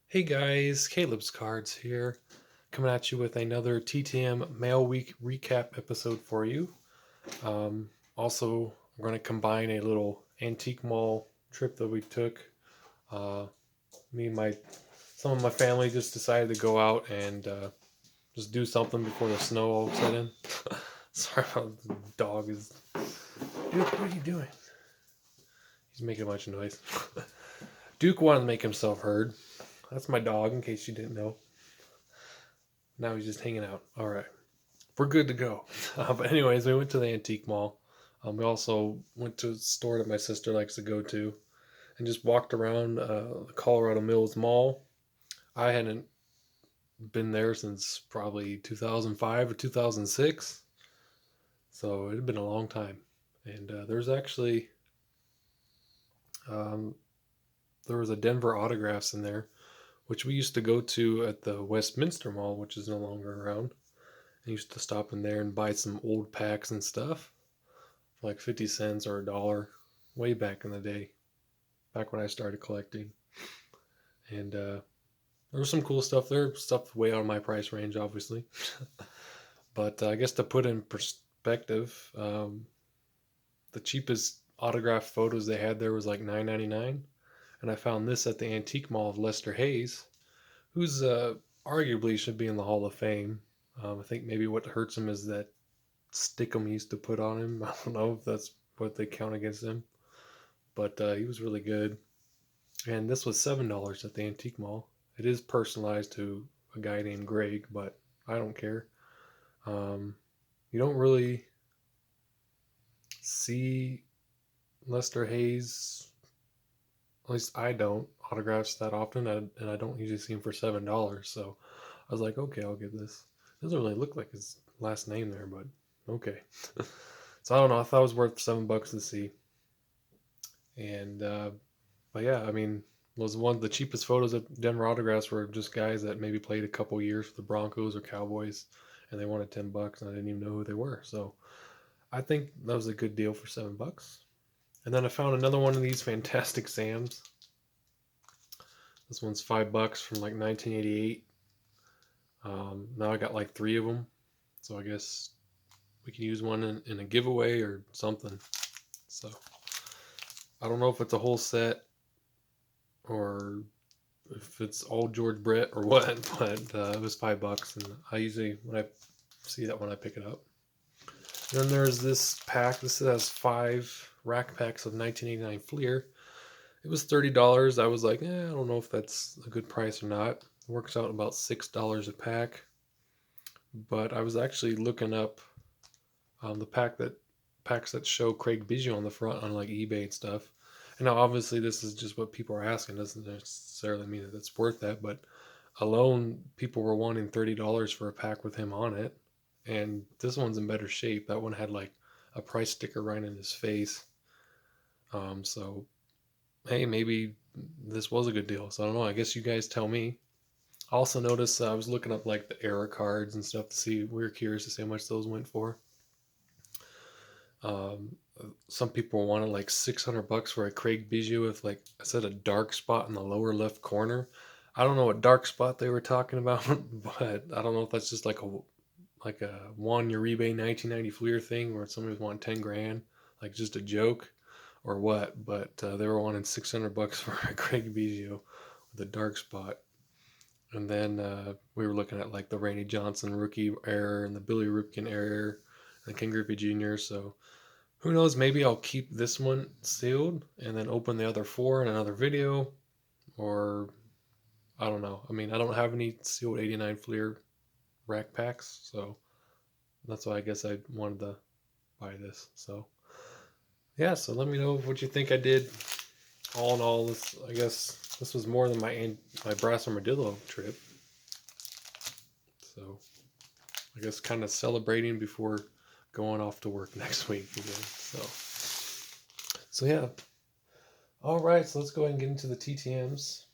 Hey guys, Caleb's Cards here, coming at you with another TTM Mail Week recap episode for you. Also, I'm going to combine a little antique mall trip that we took. Uh, me and some of my family just decided to go out and just do something before the snow all set in. Sorry about the dog is. Duke, what are you doing? He's making a bunch of noise. Duke wanted to make himself heard. That's my dog, in case you didn't know. Now he's just hanging out. All right. We're good to go. But anyways, we went to the antique mall. We also went to a store that my sister likes to go to, and just walked around the Colorado Mills Mall. I hadn't been there since probably 2005 or 2006, so it had been a long time. And um, there was a Denver Autographs in there, which we used to go to at the Westminster Mall, which is no longer around. I used to stop in there and buy some old packs and stuff for like 50 cents or a dollar way back in the day, back when I started collecting. And there was some cool stuff there, stuff way out of my price range, obviously. But I guess to put in perspective, the cheapest autographed photos they had there was like $9.99. And I found this at the Antique Mall of Lester Hayes, who's arguably should be in the Hall of Fame. I think maybe what hurts him is that stickum he used to put on him. I don't know if that's what they count against him, but he was really good. And this was $7 at the antique mall. It is personalized to a guy named Greg, but I don't care. Um, you don't really see Lester Hayes, at least I don't, autographs that often, and I don't usually see him for $7. So I was like, okay, I'll get this. It doesn't really look like his last name there, but okay. So I don't know. I thought it was worth $7 to see. And but yeah, I mean, was one of the cheapest photos of Denver autographs were just guys that maybe played a couple years for the Broncos or Cowboys, and they wanted $10, and I didn't even know who they were. So I think that was a good deal for $7. And then I found another one of these Fantastic Sams. This one's $5 from like 1988. Now I got like three of them, so I guess we can use one in a giveaway or something. So I don't know if it's a whole set or if it's all George Brett or what, but it was $5, and I usually when I see that one I pick it up. And then there's this pack. This has 5 rack packs of 1989 Fleer. It was $30. I was like, I don't know if that's a good price or not. It works out about $6 a pack. But I was actually looking up the packs that show Craig Biggio on the front on like eBay and stuff. And now obviously this is just what people are asking. Doesn't necessarily mean that it's worth that, but alone people were wanting $30 for a pack with him on it. And this one's in better shape. That one had like a price sticker right in his face. So hey, maybe this was a good deal. So I don't know. I guess you guys tell me. I also noticed I was looking up like the era cards and stuff to see. We were curious to see how much those went for. Um, some people wanted like $600 for a Craig Bijou with like I said a dark spot in the lower left corner. I don't know what dark spot they were talking about, but I don't know if that's just like a Juan Uribe 1990 Fleer thing where somebody was wanting 10 grand, like just a joke, or what. But they were wanting $600 for a Craig Bijou with a dark spot. And then we were looking at like the Randy Johnson rookie error and the Billy Ripken error and the Ken Griffey Jr. So who knows? Maybe I'll keep this one sealed and then open the other four in another video, or I don't know. I mean, I don't have any sealed 89 Fleer rack packs, so that's why I guess I wanted to buy this. So yeah, so let me know what you think I did. All in all, I guess this was more than my brass armadillo trip. So I guess kind of celebrating before going off to work next week again. So yeah. All right, so let's go ahead and get into the TTMs.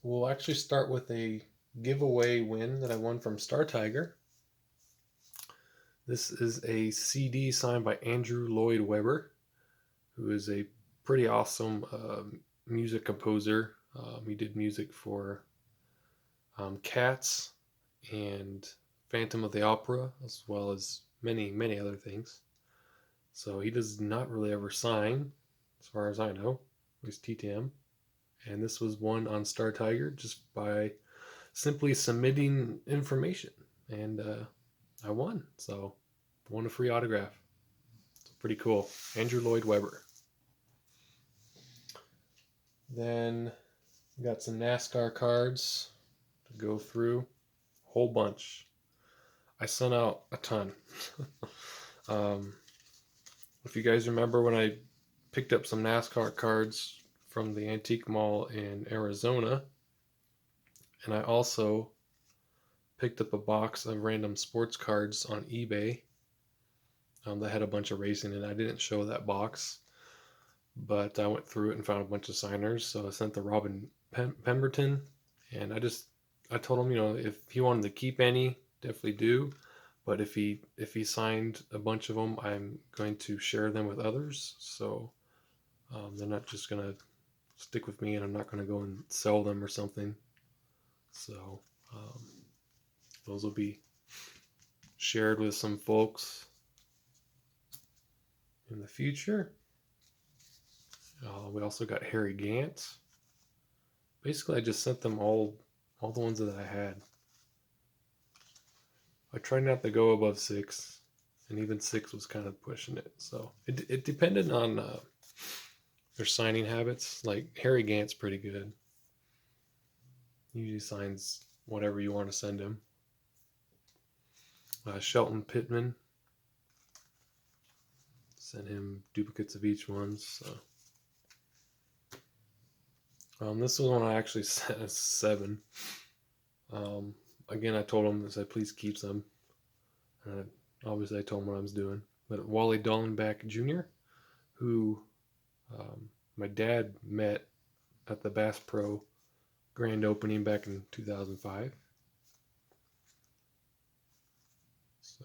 We'll actually start with a giveaway win that I won from Star Tiger. This is a CD signed by Andrew Lloyd Webber, who is a pretty awesome music composer. He did music for Cats and Phantom of the Opera, as well as many, many other things. So he does not really ever sign, as far as I know. He's TTM. And this was won on Star Tiger just by simply submitting information. And I won. So won a free autograph. It's pretty cool. Andrew Lloyd Webber. Then we got some NASCAR cards to go through. Whole bunch. I sent out a ton. If you guys remember when I picked up some NASCAR cards from the Antique Mall in Arizona, and I also picked up a box of random sports cards on eBay that had a bunch of racing, and I didn't show that box, but I went through it and found a bunch of signers. So I sent the Robin Pemberton, and I told him, if he wanted to keep any, definitely do. But if he signed a bunch of them, I'm going to share them with others. So they're not just gonna stick with me, and I'm not gonna go and sell them or something. So those will be shared with some folks in the future. We also got Harry Gant. Basically, I just sent them all the ones that I had. I tried not to go above 6, and even 6 was kind of pushing it. So it depended on their signing habits. Like Harry Gant's pretty good. He usually signs whatever you want to send him. Shelton Pittman. Sent him duplicates of each one. So. This was one I actually sent a 7. Again, I told him, I said, please keep some. Obviously, I told him what I was doing. But Wally Dallenbach Jr., who my dad met at the Bass Pro grand opening back in 2005. So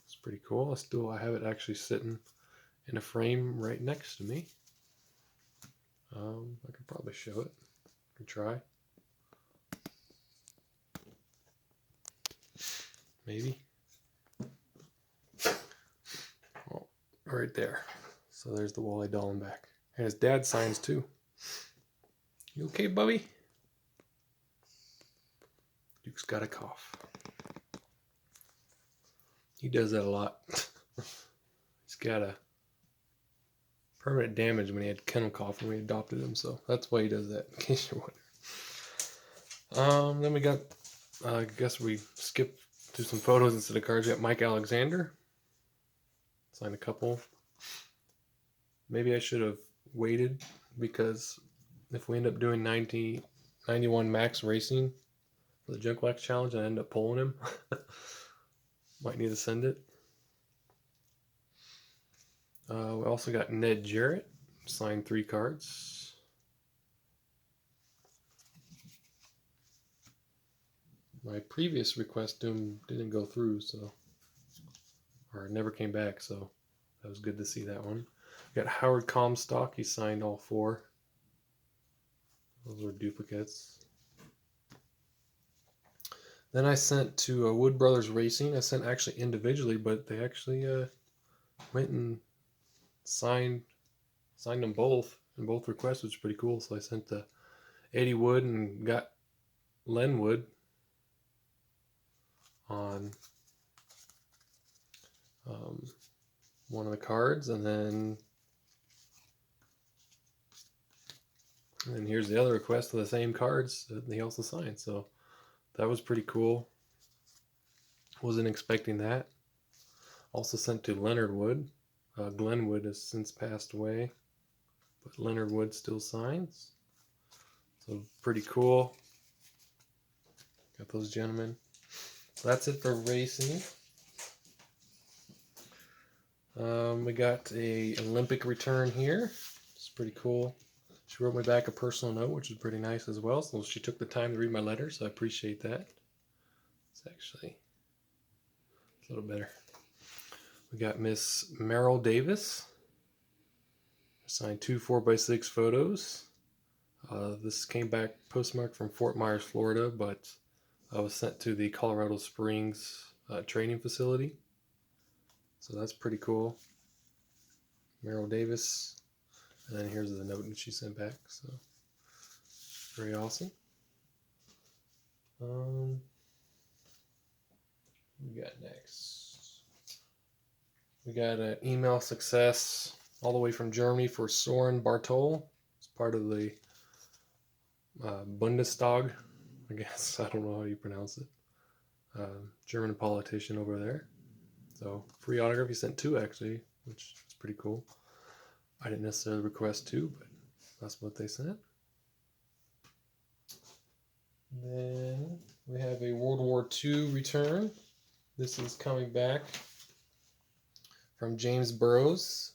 it's pretty cool. I have it actually sitting in a frame right next to me. I could probably show it. I can try. Maybe. Oh, right there. So there's the Wally Dallenbach. And his dad signs too. You okay, Bubby? Duke's got a cough. He does that a lot. He's got a permanent damage when he had kennel cough when we adopted him, so that's why he does that, in case you're wondering. Then we got, I guess we skipped to some photos instead of cards. We got Mike Alexander. Signed a couple. Maybe I should have waited, because if we end up doing 91 max racing for the Junk Wax Challenge and I end up pulling him, might need to send it. We also got Ned Jarrett, signed 3 cards. My previous request to him didn't go through, or it never came back, so that was good to see that one. We got Howard Comstock, he signed all 4. Those were duplicates. Then I sent to Wood Brothers Racing. I sent actually individually, but they actually went and signed them both in both requests, which is pretty cool. So I sent to Eddie Wood and got Len Wood on one of the cards, and then here's the other request of the same cards that he also signed. So that was pretty cool. Wasn't expecting that. Also sent to Leonard Wood. Glenn Wood has since passed away, but Leonard Wood still signs. So pretty cool. Got those gentlemen. So that's it for racing. We got a Olympic return here. It's pretty cool. She wrote me back a personal note, which is pretty nice as well. So she took the time to read my letter, so I appreciate that. It's actually a little better. We got Miss Merrill Davis. Signed 2 4x6 photos. This came back postmarked from Fort Myers, Florida, but I was sent to the Colorado Springs training facility. So that's pretty cool. Merrill Davis. And then here's the note that she sent back. So very awesome. We got next. We got an email success all the way from Germany for Soren Bartol. It's part of the Bundestag, I guess. I don't know how you pronounce it. German politician over there. So free autograph. He sent 2 actually, which is pretty cool. I didn't necessarily request 2, but that's what they sent. Then we have a World War II return. This is coming back from James Burrows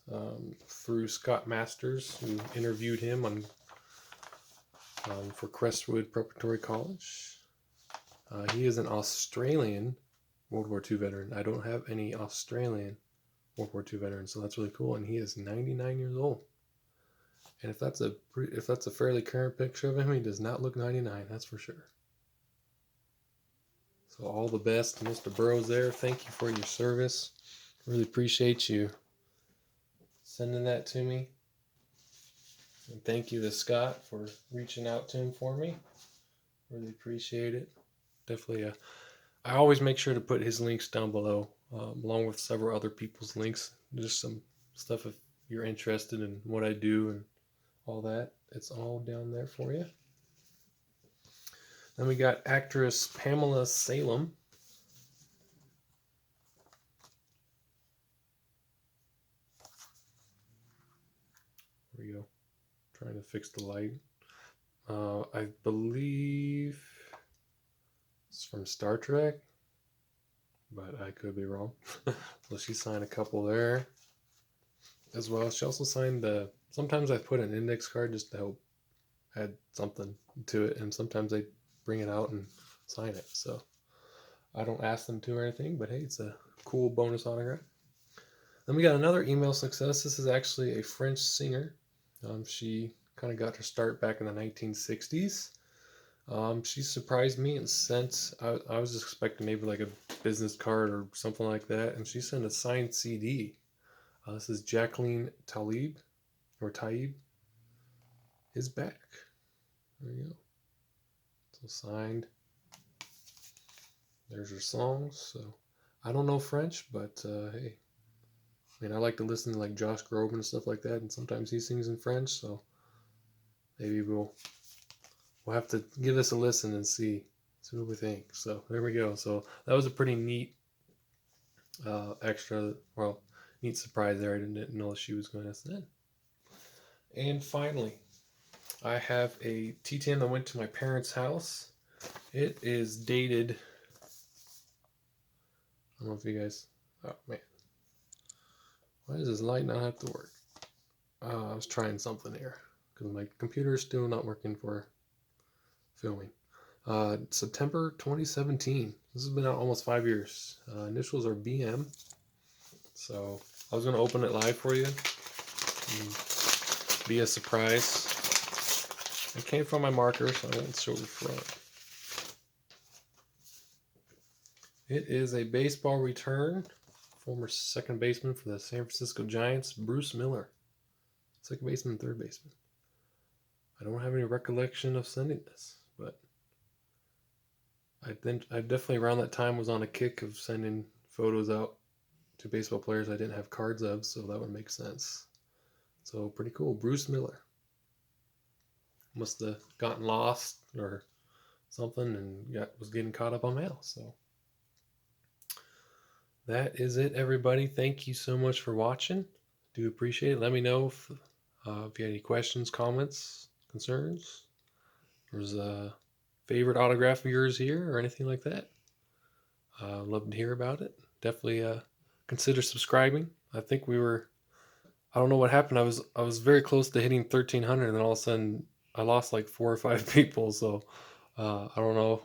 through Scott Masters, who interviewed him on for Crestwood Preparatory College. He is an Australian World War II veteran. I don't have any Australian World War II veterans, so that's really cool. And he is 99 years old. And if that's a fairly current picture of him, he does not look 99. That's for sure. So all the best to Mr. Burrows there. Thank you for your service. Really appreciate you sending that to me. And thank you to Scott for reaching out to him for me. Really appreciate it. Definitely. I always make sure to put his links down below, along with several other people's links. Just some stuff if you're interested in what I do and all that. It's all down there for you. Then we got actress Pamela Salem. There we go. Trying to fix the light. I believe it's from Star Trek, but I could be wrong. So she signed a couple there as well. She also signed sometimes I put an index card just to help add something to it, and sometimes they bring it out and sign it. So I don't ask them to or anything, but hey, it's a cool bonus autograph. Then we got another email success. This is actually a French singer. She kind of got her start back in the 1960s. She surprised me and sent, I was expecting maybe like a business card or something like that, and she sent a signed CD. This is Jacqueline Taib. His back. There you go. So signed. There's her songs. So I don't know French, but hey, I mean, I like to listen to like Josh Groban and stuff like that, and sometimes he sings in French, so maybe we'll have to give this a listen and see what we think. So there we go. So that was a pretty neat neat surprise there. I didn't know she was going to send. And finally, I have a TTM that went to my parents' house. It is dated, I don't know if you guys, oh man, why does this light not have to work? I was trying something here because my computer is still not working for filming. September 2017. This has been out almost 5 years. Initials are BM. So I was going to open it live for you. Be a surprise. It came from my marker, so I won't show the front. It is a baseball return. Former second baseman for the San Francisco Giants, Bruce Miller. Second baseman, third baseman. I don't have any recollection of sending this, but I definitely around that time was on a kick of sending photos out to baseball players I didn't have cards of, so that would make sense. So pretty cool. Bruce Miller. Must have gotten lost or something and was getting caught up on mail. So that is it, everybody. Thank you so much for watching. Do appreciate it. Let me know if you have any questions, comments, concerns. There's a favorite autograph of yours here or anything like that. Love to hear about it. Definitely consider subscribing. I think I don't know what happened. I was very close to hitting 1,300, and then all of a sudden I lost like 4 or 5 people. So I don't know.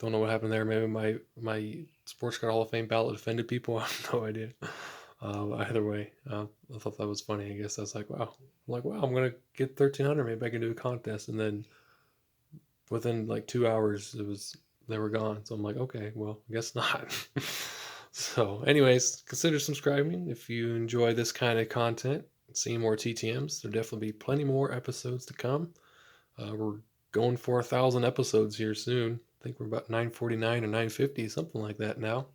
Don't know what happened there. Maybe my Sports Card Hall of Fame ballot offended people. I have no idea. Either way, I thought that was funny. I guess I was like, wow, I'm gonna get 1,300. Maybe I can do a contest, and then within like 2 hours, they were gone. So I'm like, okay, well, I guess not. So, anyways, consider subscribing if you enjoy this kind of content. Seeing more TTMs, there'll definitely be plenty more episodes to come. We're going for 1,000 episodes here soon. I think we're about 949 or 950, something like that now.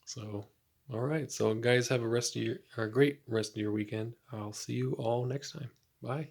So, all right. So, guys, have a great rest of your weekend. I'll see you all next time. Bye.